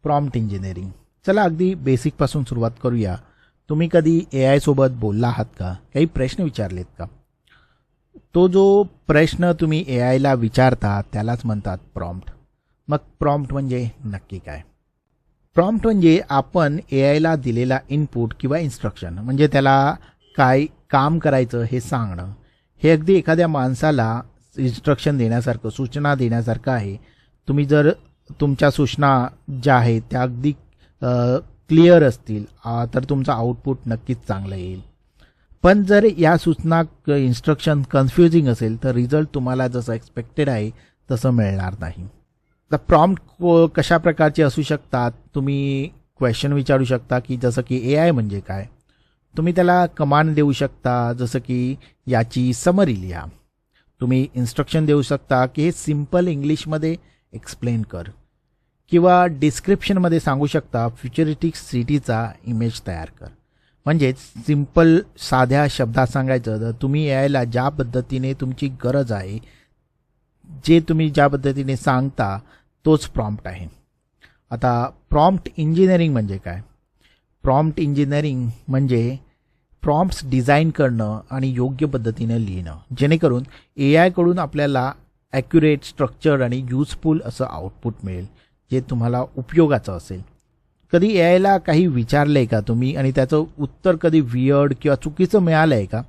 Prompt engineering. चला अगदी बेसिकपासून सुरुवात करूया. तुम्ही कधी AI सोबत बोलला आहात का? काही प्रश्न विचारलेत का? तो जो प्रश्न तुम्ही AIला विचारता त्यालाच म्हणतात प्रॉम्प्ट. मग प्रॉम्प्ट म्हणजे नक्की काय? प्रॉम्प्ट म्हणजे आपण AIला दिलेला इनपुट किंवा इन्स्ट्रक्शन, म्हणजे त्याला काय काम करायचं हे सांगणं. हे अगदी एखाद्या माणसाला इन्स्ट्रक्शन देण्यासारखं, सूचना देण्यासारखं आहे. तुम्ही जर तुमच्या सूचना ज्या आहेत त्या अगदी क्लिअर असतील तर तुमचं आउटपुट नक्कीच चांगलं येईल. पण जर या सूचना इन्स्ट्रक्शन कन्फ्युजिंग असेल तर रिझल्ट तुम्हाला जसं एक्सपेक्टेड आहे तसं मिळणार नाही. तर प्रॉम्प्ट कशा प्रकारचे असू शकतात? तुम्ही क्वेश्चन विचारू शकता की जसं की AI म्हणजे काय? तुम्ही त्याला कमांड देऊ शकता, जसं की याची समरी लिहा. तुम्ही इन्स्ट्रक्शन देऊ शकता की हे सिम्पल इंग्लिशमध्ये एक्सप्लेन कर, किंवा डिस्क्रिप्शनमध्ये सांगू शकता फ्युचरिस्टिक सिटीचा इमेज तयार कर. म्हणजेच सिम्पल साध्या शब्दात सांगायचं तर तुम्ही यायला ज्या पद्धतीने तुमची गरज आहे, जे तुम्ही ज्या पद्धतीने सांगता तोच प्रॉम्प्ट आहे. आता प्रॉम्प्ट इंजिनिअरिंग म्हणजे काय? प्रॉम्प्ट इंजिनिअरिंग म्हणजे प्रॉम्प्ट्स डिझाईन करणं आणि योग्य पद्धतीने लिहिणं, जेणेकरून AI कडून आपल्याला ॲक्युरेट, स्ट्रक्चर्ड आणि युजफुल असं आउटपुट मिळेल, जे तुम्हाला उपयोगाचं असेल. कधी AIला काही विचारलं आहे का तुम्ही आणि त्याचं उत्तर कधी वियर्ड किंवा चुकीचं मिळालं आहे का?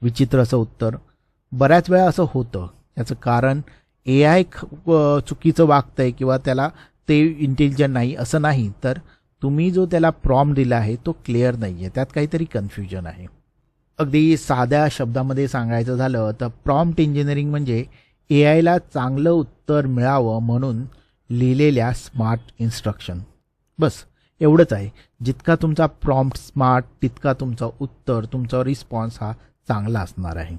विचित्र असं उत्तर. बऱ्याच वेळा असं होतं. याचं कारण AI चुकीचं वागतंय किंवा त्याला ते इंटेलिजंट नाही असं नाही, तर तुम्ही जो त्याला प्रॉम्प्ट दिला आहे तो क्लिअर नाही आहे, त्यात काहीतरी कन्फ्युजन आहे. अगदी साध्या शब्दामध्ये सांगायचं झालं तर प्रॉम्प्ट इंजिनिअरिंग म्हणजे AIला चांगलं उत्तर मिळावं म्हणून लिहिलेल्या स्मार्ट इन्स्ट्रक्शन. बस एवढंच आहे. जितका तुमचा प्रॉम्प्ट स्मार्ट तितका तुमचा उत्तर, तुमचा रिस्पॉन्स हा चांगला असणार आहे.